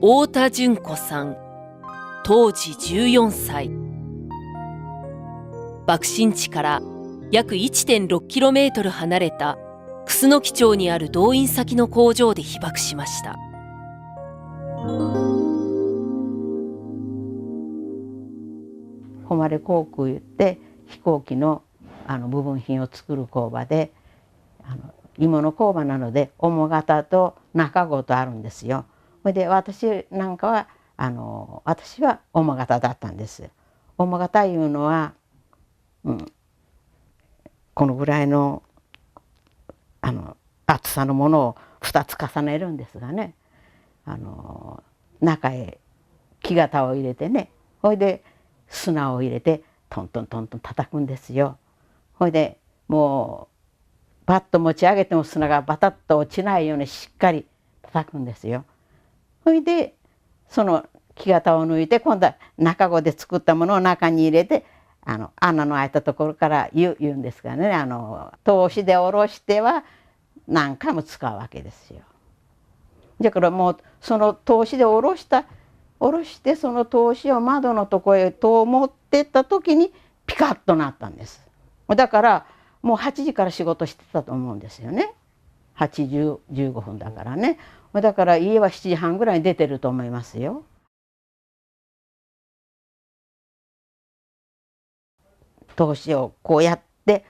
太田純子さん、当時14歳。爆心地から約 1.6km 離れた楠木町にある動員先の工場で被爆しました。誉航空言って飛行機の部分品を作る工場で、鋳物工場なので主型と中号とあるんですよ。それで私なんかは私は主型だったんです。主型いうのは、このぐらいの厚さのものを2つ重ねるんですがね、中へ木型を入れてね、それで砂を入れてトントントントン叩くんですよ。それでもうバッと持ち上げても砂がバタッと落ちないようにしっかり叩くんですよ。それでその木型を抜いて今度は中子で作ったものを中に入れて穴の開いたところから言うんですがね、通しで下ろしては何回も使うわけですよ。だからもうその通しで下ろしてその通しを窓のところへと持ってった時にピカッとなったんです。だからもう8時から仕事してたと思うんですよね。8時15分だからね。だから家は7時半ぐらいに出てると思いますよ。通しをこうやって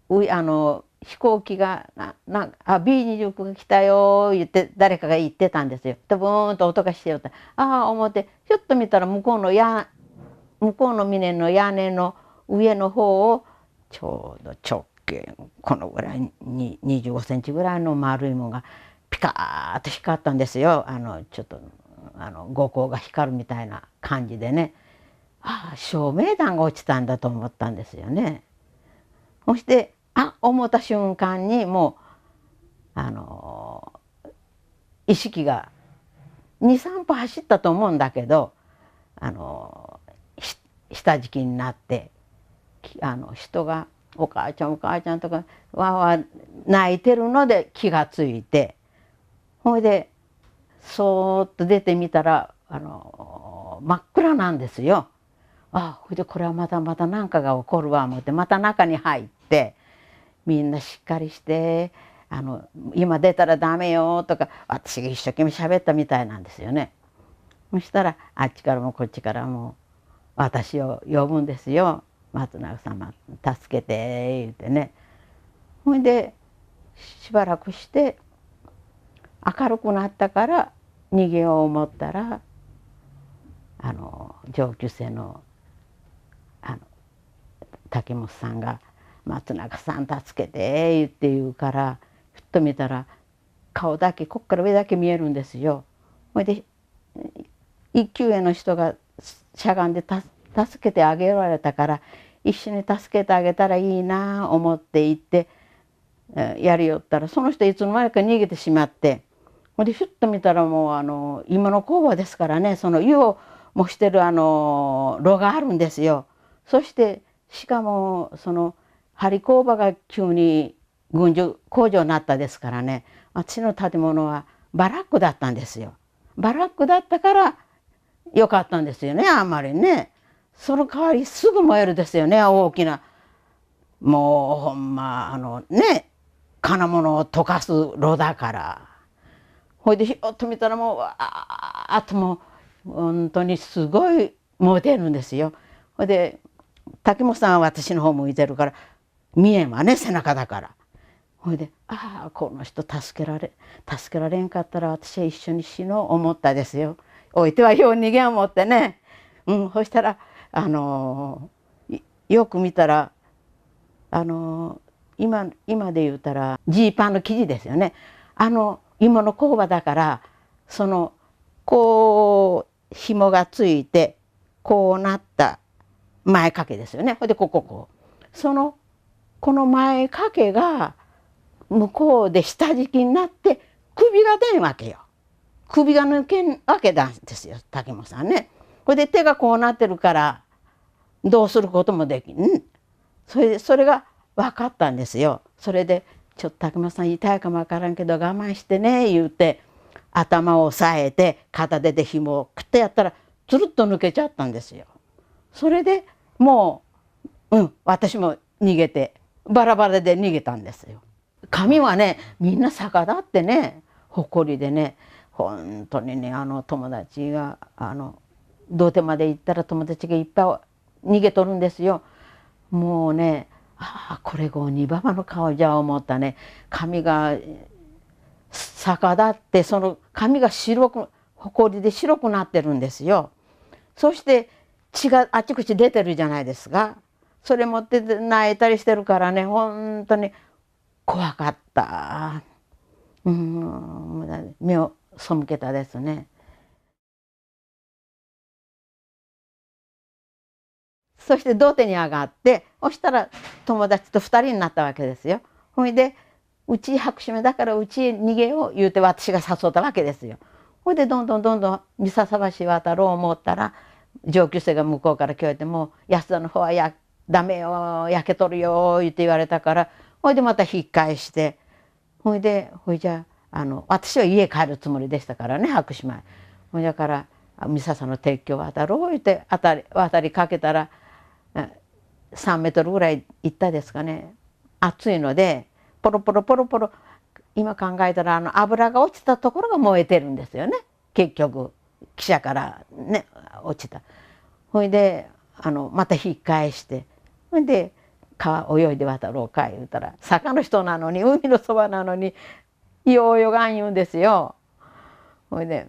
飛行機がB29が来たよ言って誰かが言ってたんですよ。でブーンと音がしてよって思ってひょっと見たら向こうの峰の屋根の上の方をちょうど直径このぐらいに25センチぐらいの丸いものがピカーッと光ったんですよ。ちょっと五光が光るみたいな感じでね、照明弾が落ちたんだと思ったんですよね。そして思った瞬間にもう意識が23歩走ったと思うんだけど下敷きになって人が「お母ちゃんお母ちゃん」とかわわ泣いてるので気がついて、ほいでそーっと出てみたら真っ暗なんですよ。ほいでこれはまた何かが起こるわ思ってまた中に入って。みんなしっかりして今出たらダメよとか私が一生懸命喋ったみたいなんですよね。そしたらあっちからもこっちからも私を呼ぶんですよ。松永様助けて言ってね。ほいでしばらくして明るくなったから逃げよう思ったら上級生の竹本さんが松永さん助けて言うからふっと見たら顔だけこっから上だけ見えるんですよ。ほいで一級への人がしゃがんで助けてあげられたから一緒に助けてあげたらいいな思って行ってやりよったらその人いつの間にか逃げてしまって、ほいでふっと見たらもう鋳物工場ですからね、その湯を模してる炉があるんですよ。そしてしかもその針工場が急に軍需工場になったですからね、私の建物はバラックだったんですよ。バラックだったからよかったんですよね、あんまりね。その代わりすぐ燃えるですよね、大きなもうほんま金物を溶かす炉だから。ほいでひょっと見たらもうわーっともう本当にすごい燃えてるんですよ。ほいで竹本さんは私の方向いてるから見えんわね、背中だから。ほいでこの人助けられんかったら私は一緒に死のう思ったですよ。置いてはよう逃げん思ってね。そしたらよく見たら今で言うたらジーパンの生地ですよね。鋳物工場だからそのこう紐がついてこうなった前掛けですよね。ほいでこうこの前掛けが向こうで下敷きになって首が出んわけよ。首が抜けんわけなんですよ、竹本さんね。これで手がこうなってるからどうすることもできん。それが分かったんですよ。それでちょっと竹本さん痛いかも分からんけど我慢してね言うて頭を押さえて片手で紐をクッとやったらつるっと抜けちゃったんですよ。それでもう、私も逃げてバラバラで逃げたんですよ。髪はねみんな逆立ってね誇りでね、本当にね友達が土手まで行ったら友達がいっぱい逃げとるんですよ。もうね、これが鬼ババの顔じゃ思ったね。髪が逆立ってその髪が白く埃で白くなってるんですよ。そして血があちこち出てるじゃないですか。それ持って泣いたりしてるからね、本当に怖かった。目を背けたですね。そして土手に上がって、そしたら友達と2人になったわけですよ。ほいでうち白紙目だからうちへ逃げよう言うて私が誘ったわけですよ。ほいでどんどん三笹橋渡ろう思ったら上級生が向こうから聞こえても「安田の方はダメよ焼けとるよ」言って言われたから、ほいでまた引っ返して、ほいじゃ私は家帰るつもりでしたからね白紙前。ほいだから三笹の鉄橋渡ろう言って渡りかけたら3メートルぐらい行ったですかね。暑いのでポロポロポロポロ今考えたら油が落ちたところが燃えてるんですよね、結局汽車からね落ちた。ほいでまた引っ返して、ほいで川泳いで渡ろうか言うたら坂の人なのに海のそばなのにようよがん言うんですよ。ほいで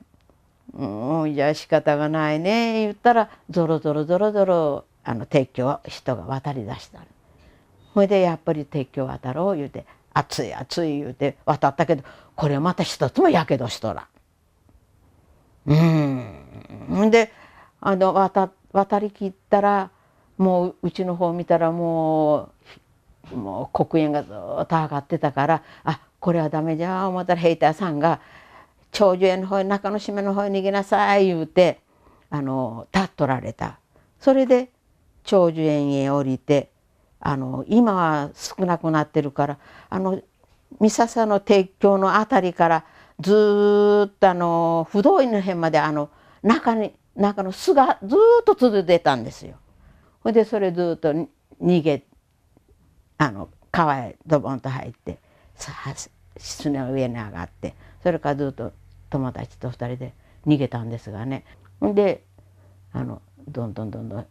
じゃあ仕方がないね言ったらゾロゾロゾロゾロ鉄橋を人が渡りだした。ほいでやっぱり鉄橋渡ろう言うて暑い暑い言うて渡ったけど、これまた一つもやけどしとらん。で渡りきったらもううちの方見たらもう黒煙がずっと上がってたから、これはダメじゃ思ったら兵隊さんが「長寿園の方へ中之島の方へ逃げなさい」言うて立っとられた。それで長寿園へ降りて今は少なくなってるから三笹の鉄橋のあたりからずっと不動院の辺まで中の巣がずっと続いてたんですよ。ほいでそれずっと逃げ川へドボンと入ってすねの上に上がって、それからずっと友達と2人で逃げたんですがね。ほんでどんどん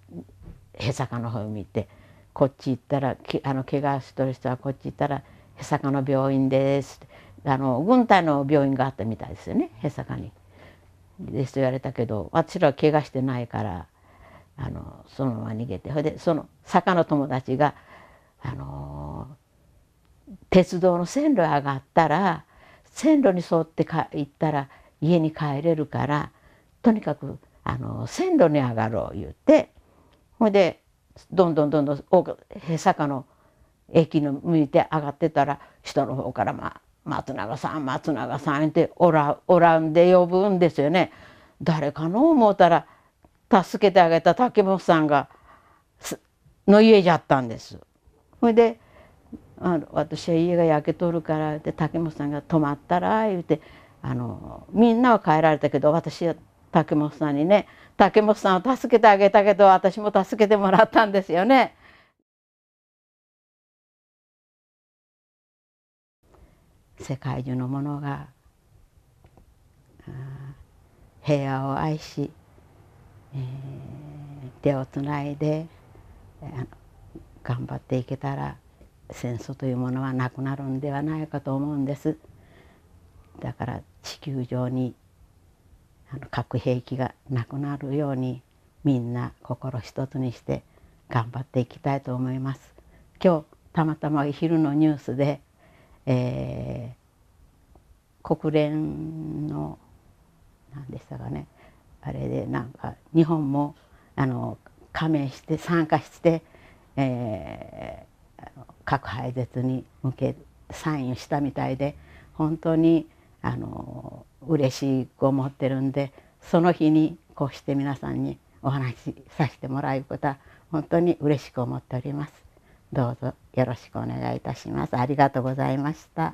へさかの方を見て、こっち行ったら怪我してる人はこっち行ったらへさかの病院ですって軍隊の病院があったみたいですよね、へさかに。ですと言われたけど、私らは怪我してないからそのまま逃げて、それでその坂の友達が鉄道の線路へ上がったら線路に沿って行ったら家に帰れるからとにかく線路に上がろう言って、ほいでどんどんへさかの駅の向いて上がってたら人の方から松永さん松永さんっておらんで呼ぶんですよね。誰かの思うたら助けてあげた竹本さんの家じゃったんです。ほいで私は家が焼けとるからって竹本さんが泊まったら言うてみんなは帰られたけど、私は竹本さんにね、竹本さんを助けてあげたけど私も助けてもらったんですよね。世界中の者が平和を愛し、手をつないで頑張っていけたら戦争というものはなくなるんではないかと思うんです。だから地球上に核兵器がなくなるようにみんな心一つにして頑張っていきたいと思います。今日たまたま昼のニュースで、国連の何でしたかね、あれでなんか日本も加盟して参加して、核廃絶に向けサインをしたみたいで、本当に嬉しく思ってるんで、その日にこうして皆さんにお話しさせてもらうことは本当に嬉しく思っております。どうぞよろしくお願いいたします。ありがとうございました。